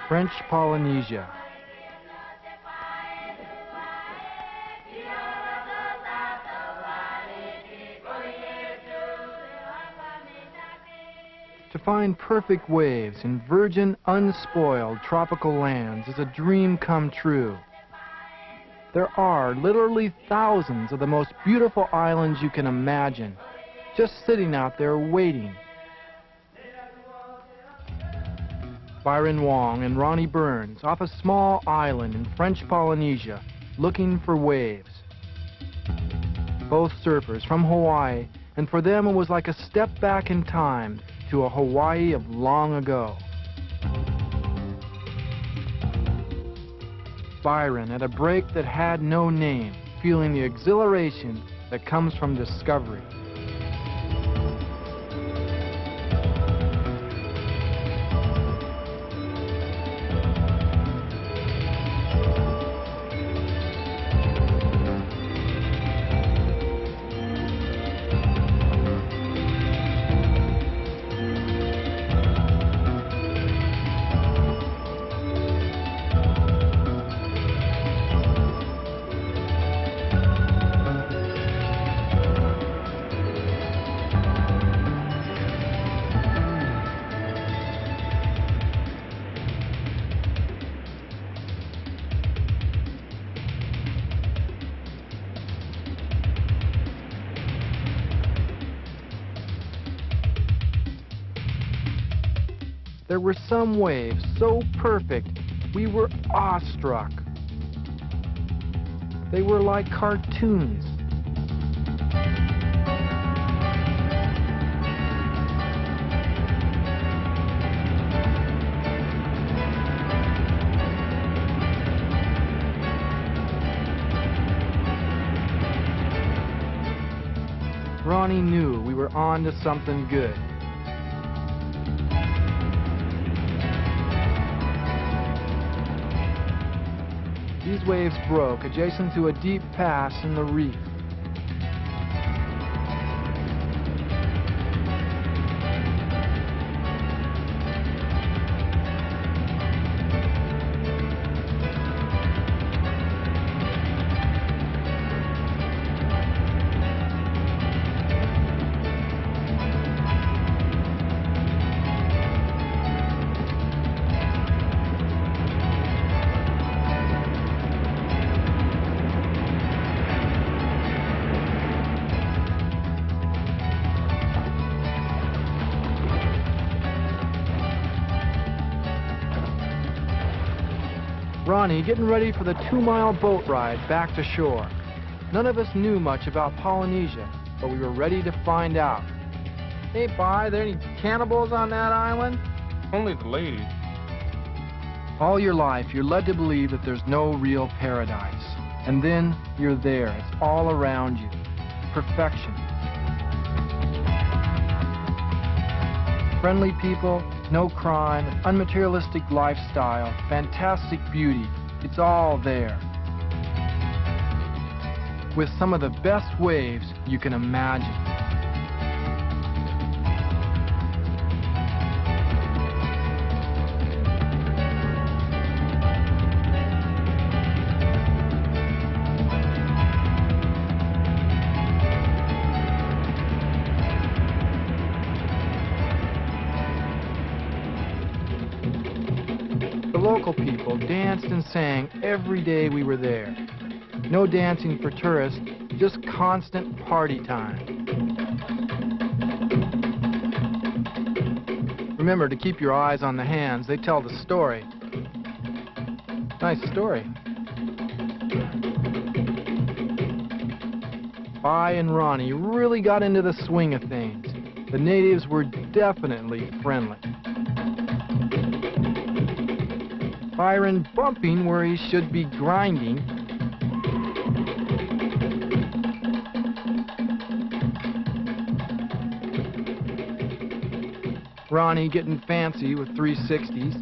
French Polynesia. To find perfect waves in virgin, unspoiled tropical lands is a dream come true. There are literally thousands of the most beautiful islands you can imagine, just sitting out there waiting. Byron Wong and Ronnie Burns off a small island in French Polynesia looking for waves. Both surfers from Hawaii, and for them it was like a step back in time to a Hawaii of long ago. Byron at a break that had no name, feeling the exhilaration that comes from discovery. There were some waves so perfect, we were awestruck. They were like cartoons. Ronnie knew we were on to something good. These waves broke adjacent to a deep pass in the reef. Ronnie getting ready for the 2-mile boat ride back to shore. None of us knew much about Polynesia, but we were ready to find out. Hey, Bi, there any cannibals on that island? Only the ladies. All your life, you're led to believe that there's no real paradise. And then you're there. It's all around you. Perfection. Friendly people, no crime, unmaterialistic lifestyle, fantastic beauty. It's all there. With some of the best waves you can imagine. Local people danced and sang every day we were there. No dancing for tourists, just constant party time. Remember to keep your eyes on the hands, they tell the story. Nice story. Bi and Ronnie really got into the swing of things. The natives were definitely friendly. Byron bumping where he should be grinding. Ronnie getting fancy with 360s.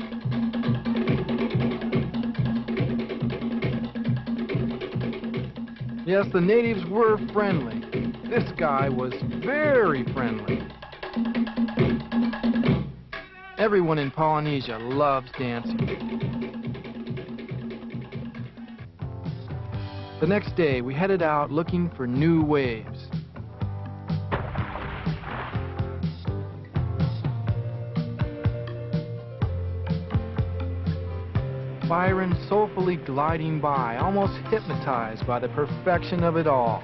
Yes, the natives were friendly. This guy was very friendly. Everyone in Polynesia loves dancing. The next day, we headed out looking for new waves. Byron soulfully gliding by, almost hypnotized by the perfection of it all.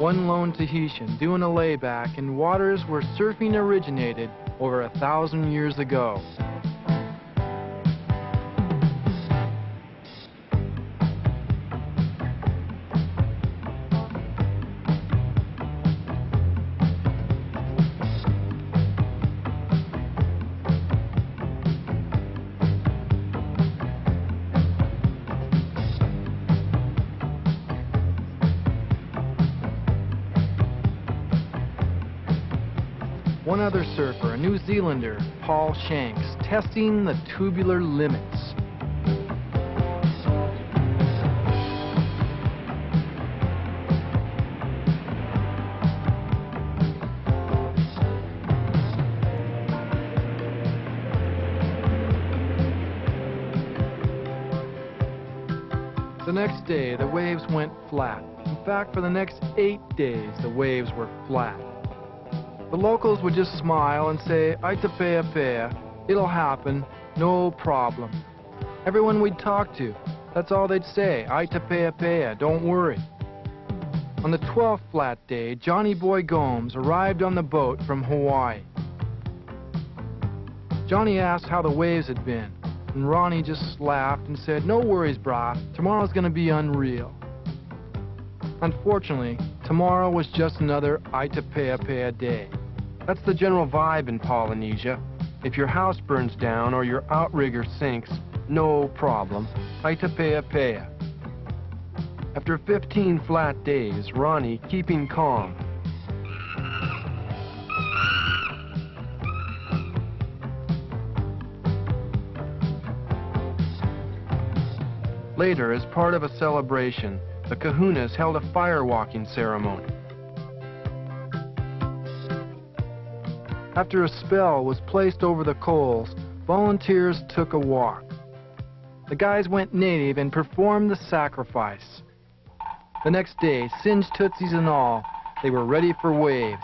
One lone Tahitian doing a layback in waters where surfing originated over 1,000 years ago. One other surfer, a New Zealander, Paul Shanks, testing the tubular limits. The next day, the waves went flat. In fact, for the next 8 days, the waves were flat. The locals would just smile and say, "Aita pea pea, it'll happen, no problem." Everyone we'd talk to, that's all they'd say, "Aita pea pea, don't worry." On the 12th flat day, Johnny Boy Gomes arrived on the boat from Hawaii. Johnny asked how the waves had been, and Ronnie just laughed and said, "No worries, brah, tomorrow's gonna be unreal." Unfortunately, tomorrow was just another Aita pea pea day. That's the general vibe in Polynesia. If your house burns down or your outrigger sinks, no problem. Aita pea pea. After 15 flat days, Ronnie, keeping calm, later, as part of a celebration, the kahunas held a firewalking ceremony. After a spell was placed over the coals, volunteers took a walk. The guys went native and performed the sacrifice. The next day, singed tootsies and all, they were ready for waves.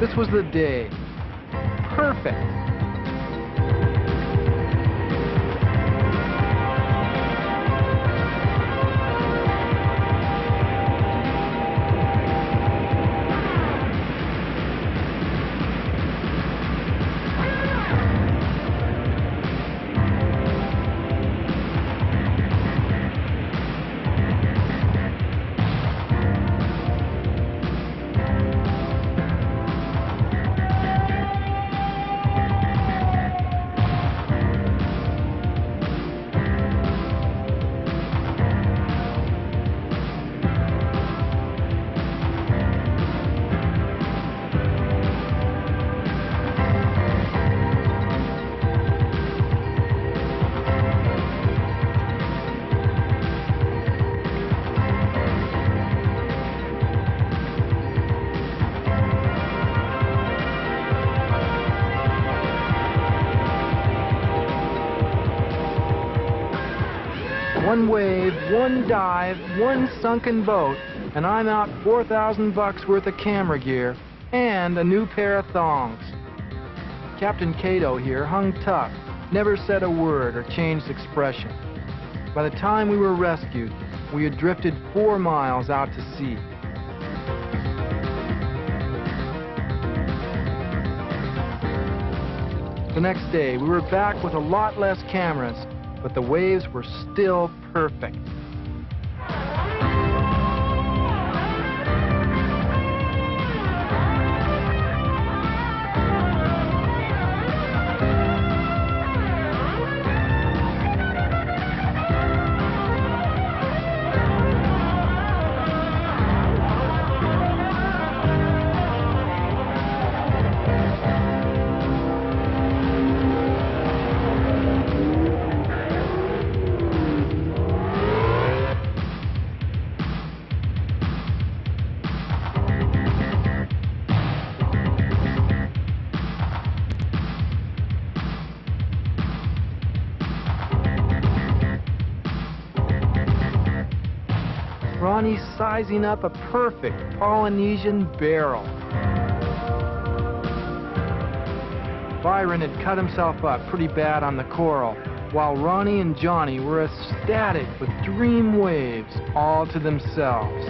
This was the day. Perfect. One wave, one dive, one sunken boat, and I'm out $4,000 worth of camera gear and a new pair of thongs. Captain Cato here hung tough. never said a word or changed expression. By the time we were rescued, we had drifted 4 miles out to sea. The next day, we were back with a lot less cameras, but the waves were still perfect. Ronnie's sizing up a perfect Polynesian barrel. Byron had cut himself up pretty bad on the coral, while Ronnie and Johnny were ecstatic with dream waves all to themselves.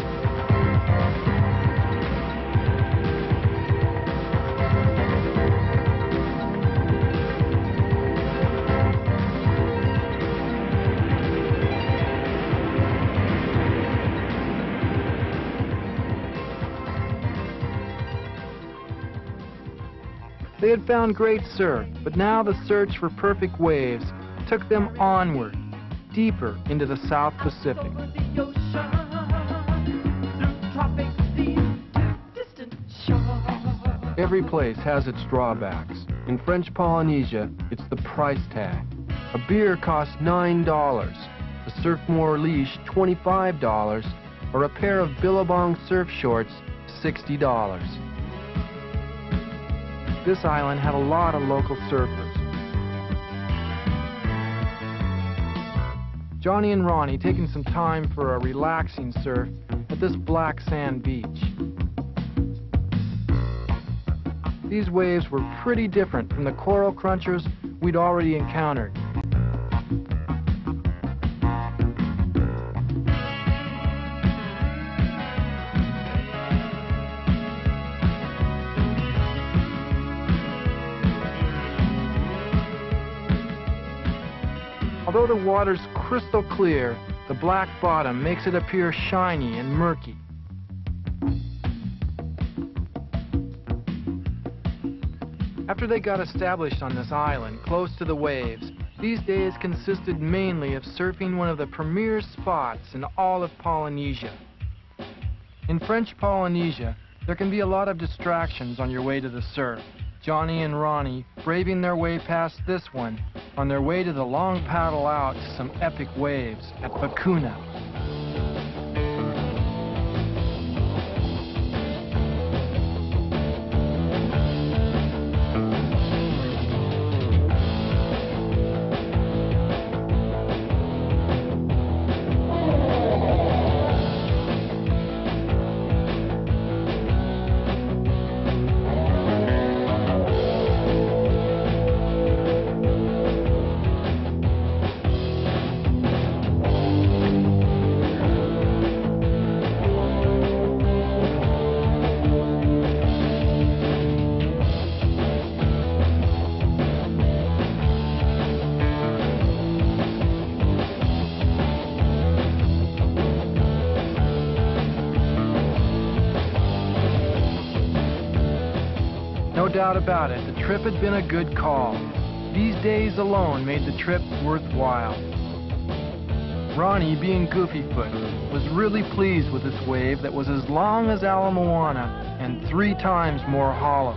They had found great surf, but now the search for perfect waves took them onward, deeper into the South Pacific. Every place has its drawbacks. In French Polynesia, it's the price tag. A beer costs $9, a Surfmore leash $25, or a pair of Billabong surf shorts $60. This island had a lot of local surfers. Johnny and Ronnie taking some time for a relaxing surf at this black sand beach. These waves were pretty different from the coral crunchers we'd already encountered. Although the water's crystal clear, the black bottom makes it appear shiny and murky. After they got established on this island, close to the waves, these days consisted mainly of surfing one of the premier spots in all of Polynesia. In French Polynesia, there can be a lot of distractions on your way to the surf. Johnny and Ronnie braving their way past this one on their way to the long paddle out to some epic waves at Vicuna. No doubt about it, the trip had been a good call. These days alone made the trip worthwhile. Ronnie, being Goofyfoot, was really pleased with this wave that was as long as Ala Moana and 3 times more hollow.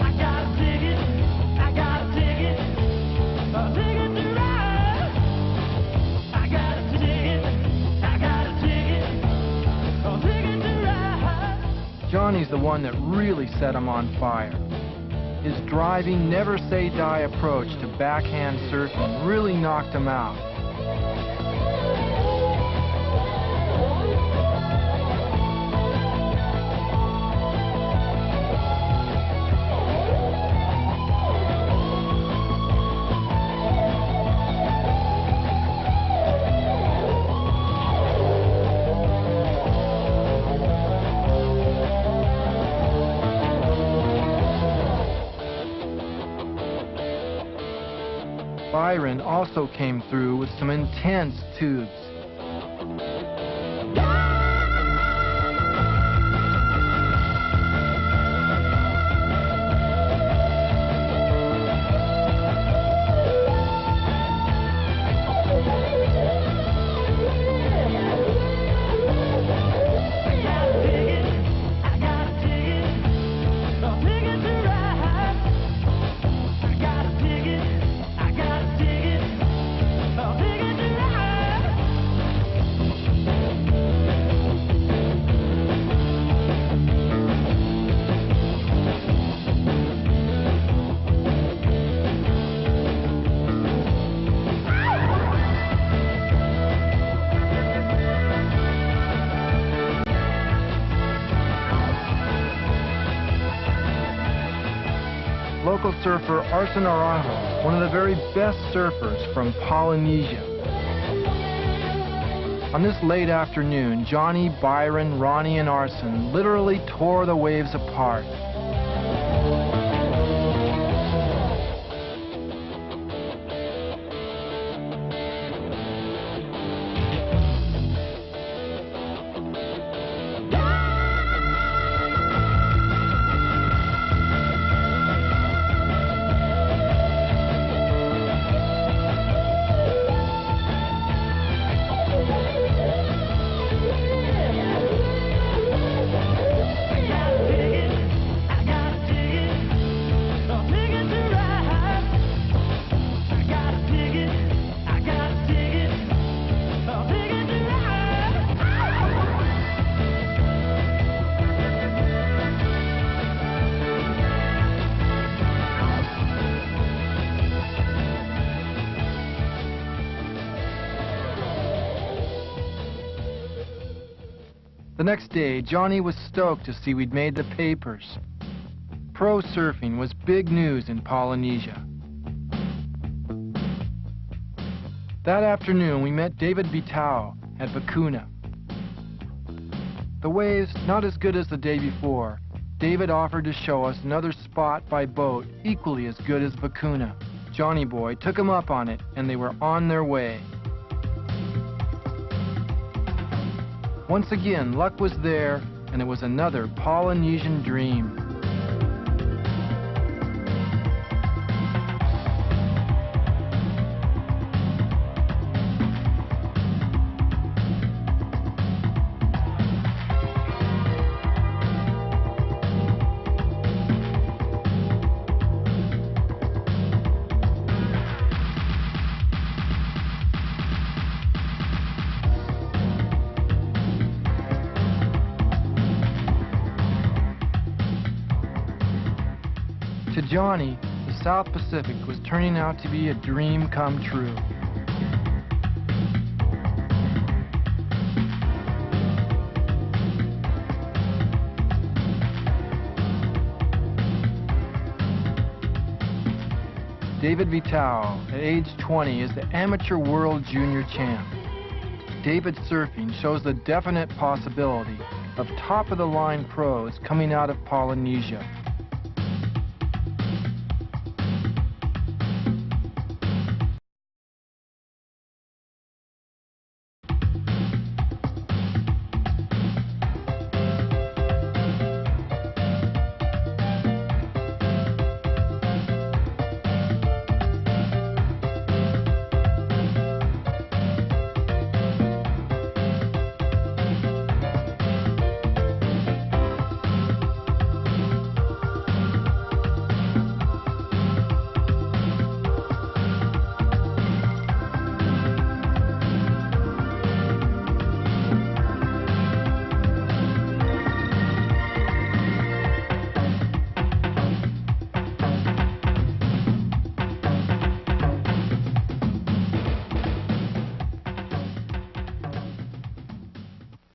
I got Johnny's the one that really set him on fire. His driving, never-say-die approach to backhand surfing really knocked him out. Byron also came through with some intense tubes. Local surfer Arsen Araujo, one of the very best surfers from Polynesia. On this late afternoon, Johnny, Byron, Ronnie, and Arsen literally tore the waves apart. The next day, Johnny was stoked to see we'd made the papers. Pro surfing was big news in Polynesia. That afternoon, we met David Vitao at Vicuna. The waves, not as good as the day before, David offered to show us another spot by boat equally as good as Vicuna. Johnny Boy took him up on it, and they were on their way. Once again, luck was there, and it was another Polynesian dream. To Johnny, the South Pacific was turning out to be a dream come true. David Vitao, at age 20, is the amateur world junior champ. David's surfing shows the definite possibility of top-of-the-line pros coming out of Polynesia.